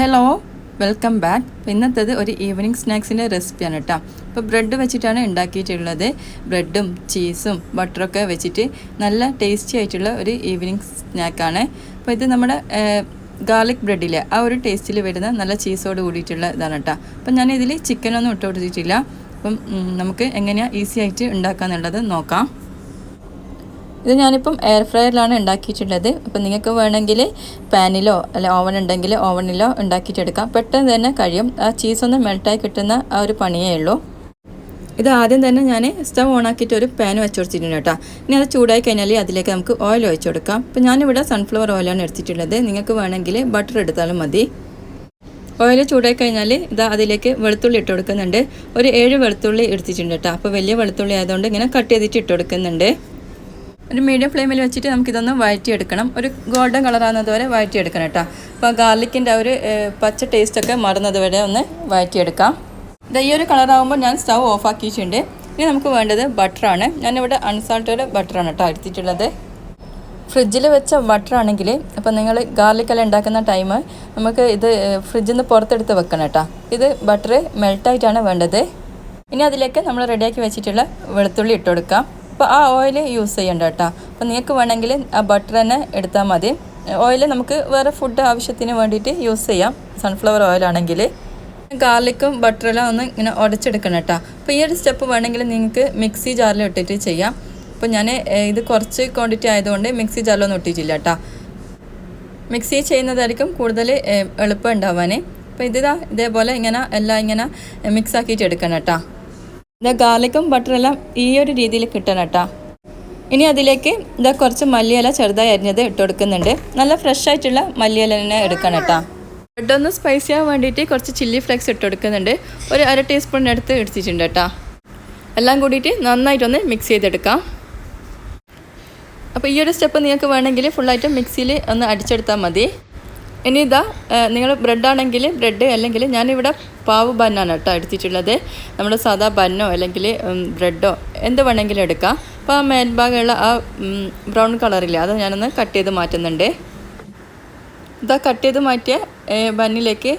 Hello, welcome back. ഇന്നത്തേത് ഒരു evening സ്നാക്സിൻ്റെ റെസിപ്പിയാണ് കേട്ടോ. അപ്പോൾ ബ്രെഡ് വെച്ചിട്ടാണ് ഉണ്ടാക്കിയിട്ടുള്ളത്. ബ്രെഡും ചീസും ബട്ടറൊക്കെ വെച്ചിട്ട് നല്ല ടേസ്റ്റി ആയിട്ടുള്ള ഒരു ഈവനിങ് സ്നാക്കാണ്. അപ്പോൾ ഇത് നമ്മുടെ ഗാർലിക് ബ്രെഡിലെ ആ ഒരു ടേസ്റ്റിൽ വരുന്ന നല്ല ചീസോട് കൂടിയിട്ടുള്ള ഇതാണ് കേട്ടോ. അപ്പം ഞാനിതിൽ ചിക്കനൊന്നും ഇട്ട് കൊടുത്തിട്ടില്ല. അപ്പം നമുക്ക് എങ്ങനെയാണ് ഈസി ആയിട്ട് ഉണ്ടാക്കാമെന്നുള്ളത് നോക്കാം. ഇത് ഞാനിപ്പം എയർ ഫ്രയറിലാണ് ഉണ്ടാക്കിയിട്ടുള്ളത്. അപ്പം നിങ്ങൾക്ക് വേണമെങ്കിൽ പാനിലോ അല്ലെ ഓവൻ ഉണ്ടെങ്കിൽ ഓവനിലോ ഉണ്ടാക്കിയിട്ടെടുക്കാം. പെട്ടെന്ന് തന്നെ കഴിയും. ആ ചീസൊന്ന് മെൽട്ടായി കിട്ടുന്ന ആ ഒരു പണിയേ ഉള്ളൂ. ഇത് ആദ്യം തന്നെ ഞാൻ സ്റ്റവ് ഓണാക്കിയിട്ട് ഒരു പാൻ വെച്ച് കൊടുത്തിട്ടുണ്ട് കേട്ടോ. ഇനി അത് ചൂടായി കഴിഞ്ഞാൽ അതിലേക്ക് നമുക്ക് ഓയിൽ ഒഴിച്ച് കൊടുക്കാം. അപ്പോൾ ഞാനിവിടെ സൺഫ്ലവർ ഓയിലാണ് എടുത്തിട്ടുള്ളത്. നിങ്ങൾക്ക് വേണമെങ്കിൽ ബട്ടർ എടുത്താലും മതി. ഓയിൽ ചൂടായി കഴിഞ്ഞാൽ അതിലേക്ക് വെളുത്തുള്ളി ഇട്ട് കൊടുക്കുന്നുണ്ട്. ഒരു 7 വെളുത്തുള്ളി എടുത്തിട്ടുണ്ട് കേട്ടോ. അപ്പോൾ വലിയ വെളുത്തുള്ളി ആയതുകൊണ്ട് ഇങ്ങനെ കട്ട് ചെയ്തിട്ട് ഇട്ട് കൊടുക്കുന്നുണ്ട്. ഒരു മീഡിയം ഫ്ലെയിമിൽ വെച്ചിട്ട് നമുക്കിതൊന്ന് വഴറ്റിയെടുക്കണം. ഒരു ഗോൾഡൻ കളറാകുന്നത് വരെ വഴറ്റിയെടുക്കണം കേട്ടോ. അപ്പോൾ ഗാർലിക്കിൻ്റെ ഒരു പച്ച ടേസ്റ്റൊക്കെ മറന്നത് വരെ ഒന്ന് വഴറ്റിയെടുക്കാം. ഈ ഒരു കളറാകുമ്പോൾ ഞാൻ സ്റ്റവ് ഓഫ് ആക്കിയിട്ടുണ്ട്. ഇനി നമുക്ക് വേണ്ടത് ബട്ടറാണ്. ഞാനിവിടെ അൺസാൾട്ടഡ് ബട്ടറാണ് കേട്ടോ എടുത്തിട്ടുള്ളത്. ഫ്രിഡ്ജിൽ വെച്ച ബട്ടറാണെങ്കിൽ അപ്പോൾ നിങ്ങൾ ഗാർലിക്കെല്ലാം ഉണ്ടാക്കുന്ന ടൈം നമുക്ക് ഇത് ഫ്രിഡ്ജിൽ നിന്ന് പുറത്തെടുത്ത് വെക്കണം കേട്ടോ. ഇത് ബട്ടർ മെൽട്ടായിട്ടാണ് വേണ്ടത്. ഇനി അതിലേക്ക് നമ്മൾ റെഡിയാക്കി വെച്ചിട്ടുള്ള വെളുത്തുള്ളി ഇട്ട് കൊടുക്കാം. അപ്പോൾ ആ ഓയിൽ യൂസ് ചെയ്യണ്ട കേട്ടോ. അപ്പോൾ നിങ്ങൾക്ക് വേണമെങ്കിൽ ആ ബട്ടർ തന്നെ എടുത്താൽ മതി. ഓയിൽ നമുക്ക് വേറെ ഫുഡ് ആവശ്യത്തിന് വേണ്ടിയിട്ട് യൂസ് ചെയ്യാം. സൺഫ്ലവർ ഓയിലാണെങ്കിൽ ഗാർലിക്കും ബട്ടറെല്ലാം ഒന്ന് ഇങ്ങനെ ഉടച്ചെടുക്കണം കേട്ടോ. അപ്പോൾ ഈ ഒരു സ്റ്റെപ്പ് വേണമെങ്കിൽ നിങ്ങൾക്ക് മിക്സി ജാറിൽ ഇട്ടിട്ട് ചെയ്യാം. അപ്പോൾ ഞാൻ ഇത് കുറച്ച് ക്വാണ്ടിറ്റി ആയതുകൊണ്ട് മിക്സി ജാറിലൊന്നും ഇട്ടിട്ടില്ല കേട്ടോ. മിക്സി ചെയ്യുന്നതായിരിക്കും കൂടുതൽ എളുപ്പം ഉണ്ടാവാൻ. അപ്പോൾ ഇതേപോലെ എല്ലാം ഇങ്ങനെ മിക്സ് ആക്കിയിട്ട് എടുക്കണം കേട്ടോ. ഗാർലിക്കും ബട്ടറെല്ലാം ഈ ഒരു രീതിയിൽ കിട്ടണം കേട്ടോ. ഇനി അതിലേക്ക് കുറച്ച് മല്ലിയില ചെറുതായി അരിഞ്ഞത് ഇട്ട് കൊടുക്കുന്നുണ്ട്. നല്ല ഫ്രഷ് ആയിട്ടുള്ള മല്ലിയില തന്നെ എടുക്കണം കേട്ടോ. ബ്രെഡൊന്ന് സ്പൈസി ആവാൻ വേണ്ടിയിട്ട് കുറച്ച് ചില്ലി ഫ്ലേക്സ് ഇട്ട് കൊടുക്കുന്നുണ്ട്. ഒരു 1/2 ടീസ്പൂൺ എടുത്ത് എടുത്തിട്ടുണ്ട് കേട്ടോ. എല്ലാം കൂടിയിട്ട് നന്നായിട്ടൊന്ന് മിക്സ് ചെയ്തെടുക്കാം. അപ്പോൾ ഈ ഒരു സ്റ്റെപ്പ് നിങ്ങൾക്ക് വേണമെങ്കിൽ ഫുള്ളായിട്ട് മിക്സിയിൽ ഒന്ന് അടിച്ചെടുത്താൽ മതി. ഇനി നിങ്ങൾ ബ്രെഡാണെങ്കിൽ ബ്രെഡ്, അല്ലെങ്കിൽ ഞാനിവിടെ പാവ് ബന്നാണ് കേട്ടോ എടുത്തിട്ടുള്ളത്. നമ്മൾ സാധാ ബന്നോ അല്ലെങ്കിൽ ബ്രെഡോ എന്ത് വേണമെങ്കിലും എടുക്കാം. അപ്പോൾ ആ മേൽഭാഗമുള്ള ആ ബ്രൗൺ കളറില്ലേ അത് ഞാനൊന്ന് കട്ട് ചെയ്ത് മാറ്റുന്നുണ്ട്. കട്ട് ചെയ്ത് മാറ്റിയ ബന്നിലേക്ക്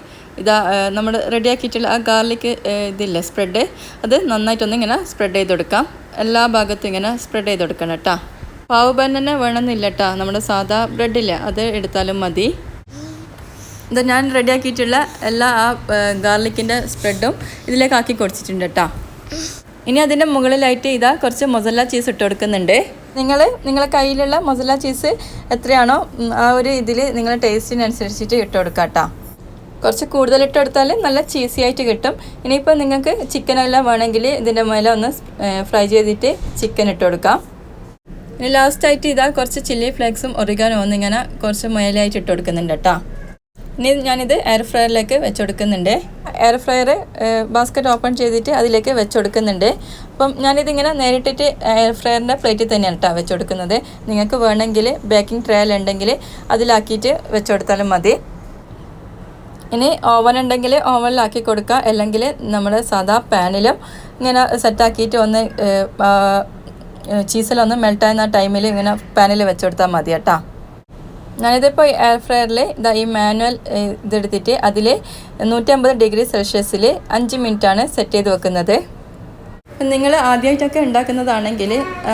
നമ്മൾ റെഡിയാക്കിയിട്ടുള്ള ആ ഗാർലിക് ഇതില്ലേ സ്പ്രെഡ്, അത് നന്നായിട്ടൊന്ന് ഇങ്ങനെ സ്പ്രെഡ് ചെയ്ത് കൊടുക്കാം. എല്ലാ ഭാഗത്തും ഇങ്ങനെ സ്പ്രെഡ് ചെയ്ത് കൊടുക്കണം കേട്ടോ. പാവ് ബൻ തന്നെ വേണമെന്നില്ല കേട്ടോ. നമ്മുടെ സാധാ ബ്രെഡില്ലേ അത് എടുത്താലും മതി. ഞാൻ റെഡിയാക്കിയിട്ടുള്ള എല്ലാ ആ ഗാർലിക്കിൻ്റെ സ്പ്രെഡും ഇതിലേക്ക് ആക്കി കൊടുത്തിട്ടുണ്ട് കേട്ടോ. ഇനി അതിൻ്റെ മുകളിലായിട്ട് കുറച്ച് മൊസല്ല ചീസ് ഇട്ട് കൊടുക്കുന്നുണ്ട്. നിങ്ങളെ കയ്യിലുള്ള മൊസല്ല ചീസ് എത്രയാണോ ആ ഒരു ഇതിൽ നിങ്ങളുടെ ടേസ്റ്റിനനുസരിച്ചിട്ട് ഇട്ട് കൊടുക്കാം കേട്ടോ. കുറച്ച് കൂടുതൽ ഇട്ട് കൊടുത്താൽ നല്ല ചീസി ആയിട്ട് കിട്ടും. ഇനിയിപ്പോൾ നിങ്ങൾക്ക് ചിക്കനെല്ലാം വേണമെങ്കിൽ ഇതിൻ്റെ മേലെ ഒന്ന് ഫ്രൈ ചെയ്തിട്ട് ചിക്കൻ ഇട്ട് കൊടുക്കാം. ഇനി ലാസ്റ്റായിട്ട് കുറച്ച് ചില്ലി ഫ്ലേക്സും ഒറിഗാനോ ഒന്നിങ്ങനെ കുറച്ച് മേലായിട്ട് ഇട്ട് കൊടുക്കുന്നുണ്ട് കേട്ടോ. ഇനി ഞാനിത് എയർ ഫ്രയറിലേക്ക് വെച്ച് കൊടുക്കുന്നുണ്ട്. എയർ ഫ്രയർ ബാസ്ക്കറ്റ് ഓപ്പൺ ചെയ്തിട്ട് അതിലേക്ക് വെച്ച് കൊടുക്കുന്നുണ്ട്. അപ്പം ഞാനിതിങ്ങനെ നേരിട്ടിട്ട് എയർ ഫ്രയറിൻ്റെ പ്ലേറ്റിൽ തന്നെയാണ് കേട്ടോ വെച്ച് കൊടുക്കുന്നത്. നിങ്ങൾക്ക് വേണമെങ്കിൽ ബേക്കിംഗ് ട്രയൽ ഉണ്ടെങ്കിൽ അതിലാക്കിയിട്ട് വെച്ച് കൊടുത്താലും മതി. ഇനി ഓവൻ ഉണ്ടെങ്കിൽ ഓവനിലാക്കി കൊടുക്കുക. അല്ലെങ്കിൽ നമ്മൾ സാധാ പാനിലും ഇങ്ങനെ സെറ്റാക്കിയിട്ട് ഒന്ന് ചീസിലൊന്ന് മെൽട്ടാകുന്ന ടൈമിൽ ഇങ്ങനെ പാനിൽ വെച്ച് കൊടുത്താൽ മതി കേട്ടോ. ഞാനിതിപ്പോൾ എയർ ഫ്രയറിൽ ഈ മാനുവൽ ഇതെടുത്തിട്ട് അതിൽ 150 ഡിഗ്രി സെൽഷ്യസിൽ 5 മിനിറ്റാണ് സെറ്റ് ചെയ്ത് വെക്കുന്നത്. നിങ്ങൾ ആദ്യമായിട്ടൊക്കെ ഉണ്ടാക്കുന്നതാണെങ്കിൽ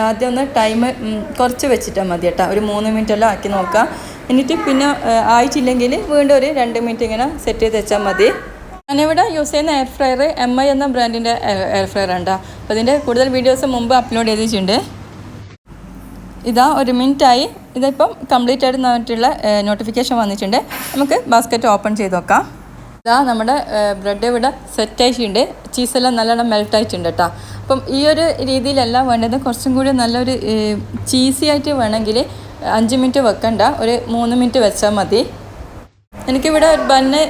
ആദ്യം ഒന്ന് ടൈം കുറച്ച് വെച്ചിട്ടാൽ മതി കേട്ടോ. ഒരു 3 മിനിറ്റെല്ലാം ആക്കി നോക്കാം. എന്നിട്ട് പിന്നെ ആയിട്ടില്ലെങ്കിൽ വീണ്ടും ഒരു 2 മിനിറ്റ് ഇങ്ങനെ സെറ്റ് ചെയ്ത് വെച്ചാൽ മതി. ഞാനിവിടെ യൂസ് ചെയ്യുന്ന എയർ ഫ്രയർ MI എന്ന ബ്രാൻഡിൻ്റെ എയർ ഫ്രയർ ഉണ്ട്. അപ്പോൾ ഇതിൻ്റെ കൂടുതൽ വീഡിയോസ് മുമ്പ് അപ്ലോഡ് ചെയ്തിട്ടുണ്ട്. 1 മിനിറ്റായി. ഇതിപ്പം കംപ്ലീറ്റ് ആയിട്ട് നോക്കിയിട്ടുള്ള നോട്ടിഫിക്കേഷൻ വന്നിട്ടുണ്ട്. നമുക്ക് ബാസ്ക്കറ്റ് ഓപ്പൺ ചെയ്ത് നോക്കാം. നമ്മുടെ ബ്രെഡ് ഇവിടെ സെറ്റായിട്ടുണ്ട്. ചീസെല്ലാം നല്ലോണം മെൽട്ടായിട്ടുണ്ട് കേട്ടോ. അപ്പം ഈ ഒരു രീതിയിലെല്ലാം വേണ്ടത് കുറച്ചും കൂടി നല്ലൊരു ചീസി ആയിട്ട് വേണമെങ്കിൽ 5 മിനിറ്റ് വെക്കണ്ട, ഒരു 3 മിനിറ്റ് വെച്ചാൽ മതി. എനിക്കിവിടെ ബണ്ണ്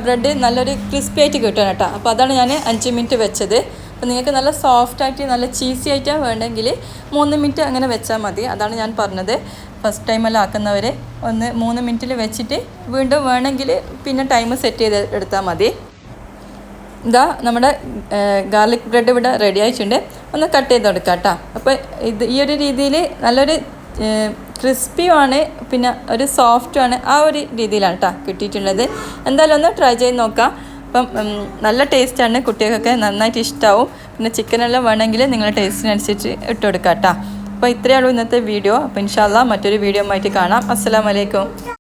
ബ്രെഡ് നല്ലൊരു ക്രിസ്പി ആയിട്ട് കിട്ടണം കേട്ടോ. അപ്പോൾ അതാണ് ഞാൻ 5 മിനിറ്റ് വെച്ചത്. അപ്പോൾ നിങ്ങൾക്ക് നല്ല സോഫ്റ്റായിട്ട് നല്ല ചീസി ആയിട്ടാണ് വേണ്ടെങ്കിൽ 3 മിനിറ്റ് അങ്ങനെ വെച്ചാൽ മതി. അതാണ് ഞാൻ പറഞ്ഞത്. ഫസ്റ്റ് ടൈമെല്ലാം ആക്കുന്നവർ ഒന്ന് 3 മിനിറ്റിൽ വെച്ചിട്ട് വീണ്ടും വേണമെങ്കിൽ പിന്നെ ടൈം സെറ്റ് ചെയ്ത് എടുത്താൽ മതി. നമ്മുടെ ഗാർലിക് ബ്രെഡ് ഇവിടെ റെഡി ആയിട്ടുണ്ട്. ഒന്ന് കട്ട് ചെയ്ത് കൊടുക്കാം കേട്ടോ. അപ്പോൾ ഈ ഒരു രീതിയിൽ നല്ലൊരു ക്രിസ്പിയുമാണ്, പിന്നെ ഒരു സോഫ്റ്റുമാണ്. ആ ഒരു രീതിയിലാണ് കേട്ടോ കിട്ടിയിട്ടുള്ളത്. എന്തായാലും ഒന്ന് ട്രൈ ചെയ്ത് നോക്കാം. അപ്പം നല്ല ടേസ്റ്റാണ്, കുട്ടികൾക്കൊക്കെ നന്നായിട്ട് ഇഷ്ടമാവും. പിന്നെ ചിക്കനെല്ലാം വേണമെങ്കിൽ നിങ്ങളുടെ ടേസ്റ്റിനനുസരിച്ച് ഇട്ട് കൊടുക്കാം കേട്ടോ. അപ്പോൾ ഇത്രയേ ഉള്ളൂ ഇന്നത്തെ വീഡിയോ. അപ്പോൾ ഇൻഷാ അല്ലാഹ് മറ്റൊരു വീഡിയോ ആയിട്ട് കാണാം. അസ്സലാമു അലൈക്കും.